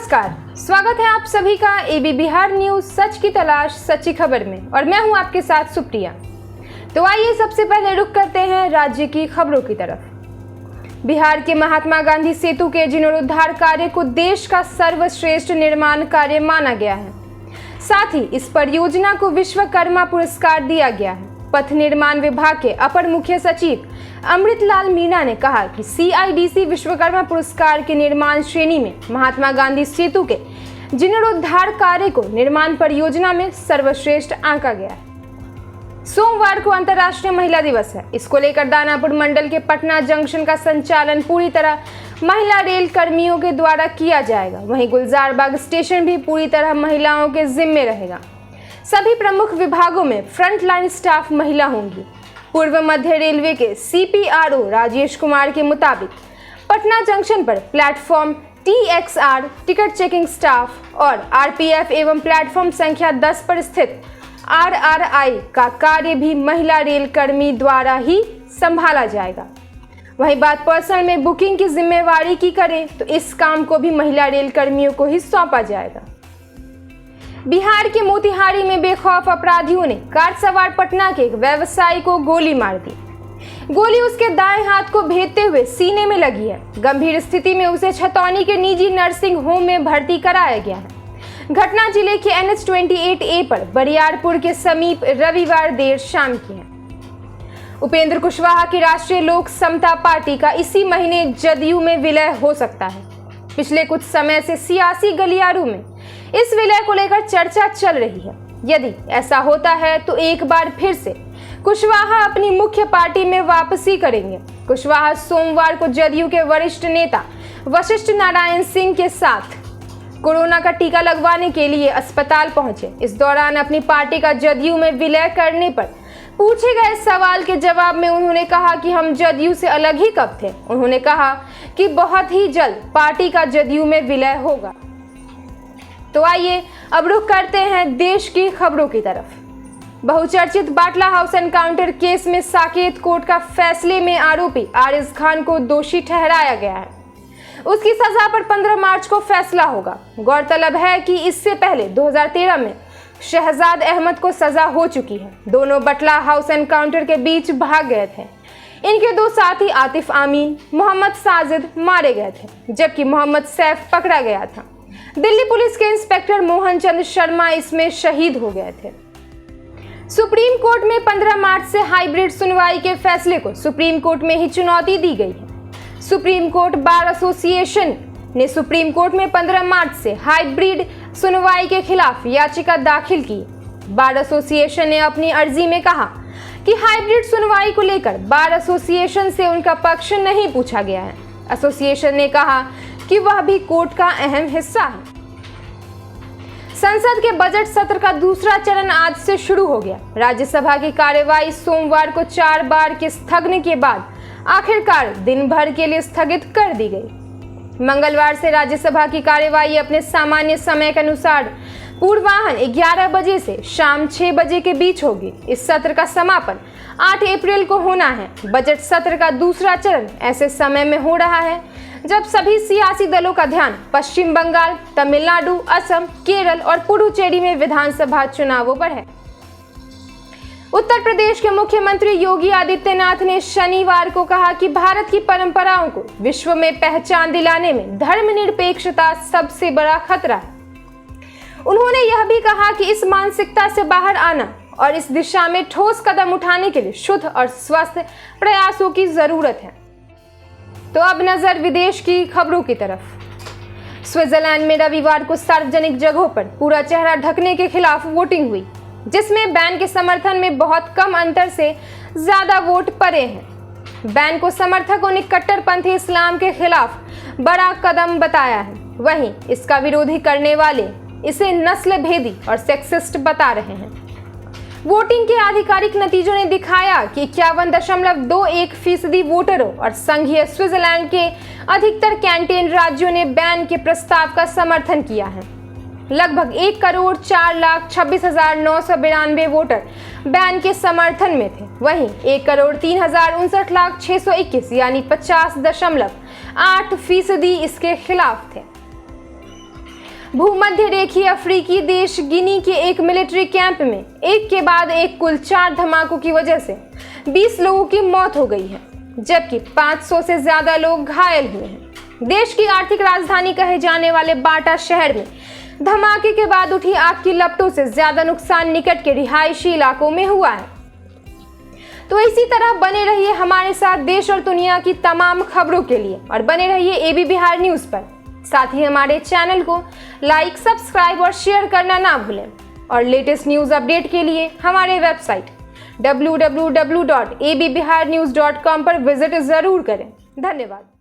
नमस्कार, स्वागत है आप सभी का एबी बिहार न्यूज सच की तलाश सच्ची खबर में और मैं हूं आपके साथ सुप्रिया। तो आइए सबसे पहले रुख करते हैं राज्य की खबरों की तरफ। बिहार के महात्मा गांधी सेतु के जीर्णोद्धार कार्य को देश का सर्वश्रेष्ठ निर्माण कार्य माना गया है। साथ ही इस परियोजना को विश्वकर्मा पुरस्कार दिया गया है। पथ निर्माण विभाग के अपर मुख्य सचिव अमृतलाल मीणा ने कहा कि CIDC विश्वकर्मा पुरस्कार के निर्माण श्रेणी में महात्मा गांधी सेतु के जीर्णोद्धार कार्य को निर्माण परियोजना में सर्वश्रेष्ठ आंका गया है। सोमवार को अंतर्राष्ट्रीय महिला दिवस है। इसको लेकर दानापुर मंडल के पटना जंक्शन का संचालन पूरी तरह महिला रेल कर्मियों के द्वारा किया जाएगा। वहीं गुलजारबाग स्टेशन भी पूरी तरह महिलाओं के जिम्मे रहेगा। सभी प्रमुख विभागों में फ्रंटलाइन स्टाफ महिला होंगी। पूर्व मध्य रेलवे के CPRO राजेश कुमार के मुताबिक पटना जंक्शन पर platform TXR, ticket checking staff और RPF एवं प्लेटफॉर्म संख्या 10 पर स्थित RRI का कार्य भी महिला रेल कर्मी द्वारा ही संभाला जाएगा। वहीं बात पर्सनल में बुकिंग की जिम्मेवारी की करें तो इस काम को भी महिला रेल कर्मियों को ही सौंपा जाएगा। बिहार के मोतिहारी में बेखौफ अपराधियों ने कार सवार पटना के एक व्यवसायी को गोली मार दी। गोली उसके दाएं हाथ को भेदते हुए सीने में लगी है। गंभीर स्थिति में उसे छतौनी के निजी नर्सिंग होम में भर्ती कराया गया है। घटना जिले के NH 28A पर बरियारपुर के समीप रविवार देर शाम की है। उपेंद्र कुशवाहा की राष्ट्रीय लोक समता पार्टी का इसी महीने जदयू में विलय हो सकता है। पिछले कुछ समय से सियासी गलियारों में इस विलय को लेकर चर्चा चल रही है। यदि ऐसा होता है तो एक बार फिर से कुशवाहा अपनी मुख्य पार्टी में वापसी करेंगे। कुशवाहा सोमवार को जदयू के वरिष्ठ नेता वशिष्ठ नारायण सिंह के साथ कोरोना का टीका लगवाने के लिए अस्पताल पहुंचे। इस दौरान अपनी पार्टी का जदयू में विलय करने पर पूछे गए सवाल के जवाब में उन्होंने कहा कि हम जदयू से अलग ही कब थे। उन्होंने कहा कि बहुत ही जल्द पार्टी का जदयू में विलय होगा। तो आइए अब रुख करते हैं देश की खबरों की तरफ। बहुचर्चित बाटला हाउस एनकाउंटर केस में साकेत कोर्ट का फैसले में आरोपी आरिज खान को दोषी ठहराया गया है। उसकी सजा पर 15 मार्च को फैसला होगा। गौरतलब है कि इससे पहले 2013 में शहजाद अहमद को सजा हो चुकी है। दोनों बटला हाउस एनकाउंटर के बीच भाग गए थे। इनके दो साथी आतिफ आमीन, मोहम्मद साजिद मारे गए थे, जबकि मोहम्मद सैफ पकड़ा गया था। दिल्ली पुलिस के इंस्पेक्टर मोहन चंद शर्मा इसमें शहीद हो गए थे। सुप्रीम कोर्ट में 15 मार्च से हाइब्रिड सुनवाई के फैसले को सुप्रीम कोर्ट में ही चुनौती दी गई है। सुप्रीम कोर्ट बार एसोसिएशन ने सुप्रीम कोर्ट में 15 मार्च से हाइब्रिड सुनवाई के खिलाफ याचिका दाखिल की। बार एसोसिएशन ने अपनी अर्जी में कहा कि हाइब्रिड सुनवाई को लेकर बार एसोसिएशन से उनका पक्ष नहीं पूछा गया है। एसोसिएशन ने कहा कि वह भी कोर्ट का अहम हिस्सा है। संसद के बजट सत्र का दूसरा चरण आज से शुरू हो गया। राज्यसभा की कार्यवाही सोमवार को 4 बार के स्थगन के बाद आखिरकार दिन भर के लिए स्थगित कर दी गई। मंगलवार से राज्यसभा की कार्यवाही अपने सामान्य समय के अनुसार पूर्वाह्न 11 बजे से शाम 6 बजे के बीच होगी। इस सत्र का समापन 8 अप्रैल को होना है। बजट सत्र का दूसरा चरण ऐसे समय में हो रहा है जब सभी सियासी दलों का ध्यान पश्चिम बंगाल, तमिलनाडु, असम, केरल और पुडुचेरी में विधानसभा चुनावों पर है। उत्तर प्रदेश के मुख्यमंत्री योगी आदित्यनाथ ने शनिवार को कहा कि भारत की परंपराओं को विश्व में पहचान दिलाने में धर्मनिरपेक्षता सबसे बड़ा खतरा है। उन्होंने यह भी कहा कि इस मानसिकता से बाहर आना और इस दिशा में ठोस कदम उठाने के लिए शुद्ध और स्वस्थ प्रयासों की जरूरत है। तो अब नजर विदेश की खबरों की तरफ। स्विट्जरलैंड में रविवार को सार्वजनिक जगहों पर पूरा चेहरा ढकने के खिलाफ वोटिंग हुई, जिसमें बैन के समर्थन में बहुत कम अंतर से ज्यादा वोट पड़े हैं। बैन को समर्थकों ने कट्टरपंथी इस्लाम के खिलाफ बड़ा कदम बताया है। वहीं इसका विरोधी करने वाले इसे नस्ल भेदी और सेक्सिस्ट बता रहे हैं। वोटिंग के आधिकारिक नतीजों ने दिखाया कि 51.21% वोटरों और संघीय स्विट्जरलैंड के अधिकतर कैंटेन राज्यों ने बैन के प्रस्ताव का समर्थन किया है। लगभग 1,04,26,992 वोटर बैन के समर्थन में थे। वहीं 1,03,59,621 यानी 50.8% इसके खिलाफ थे। भूमध्य रेखीय अफ्रीकी देश गिनी के एक मिलिट्री कैंप में एक के बाद एक कुल 4 धमाकों की वजह से 20 लोगों की मौत हो गई है, जबकि 500 से ज्यादा लोग घायल हुए हैं। देश की आर्थिक राजधानी कहे जाने वाले बाटा शहर में धमाके के बाद उठी आग की लपटों से ज्यादा नुकसान निकट के रिहायशी इलाकों में हुआ है। तो इसी तरह बने रहिए हमारे साथ देश और दुनिया की तमाम खबरों के लिए और बने रहिए एबी बिहार न्यूज पर। साथ ही हमारे चैनल को लाइक, सब्सक्राइब और शेयर करना ना भूलें और लेटेस्ट न्यूज अपडेट के लिए हमारे वेबसाइट www.abbiharnews.com पर विजिट जरूर करें। धन्यवाद।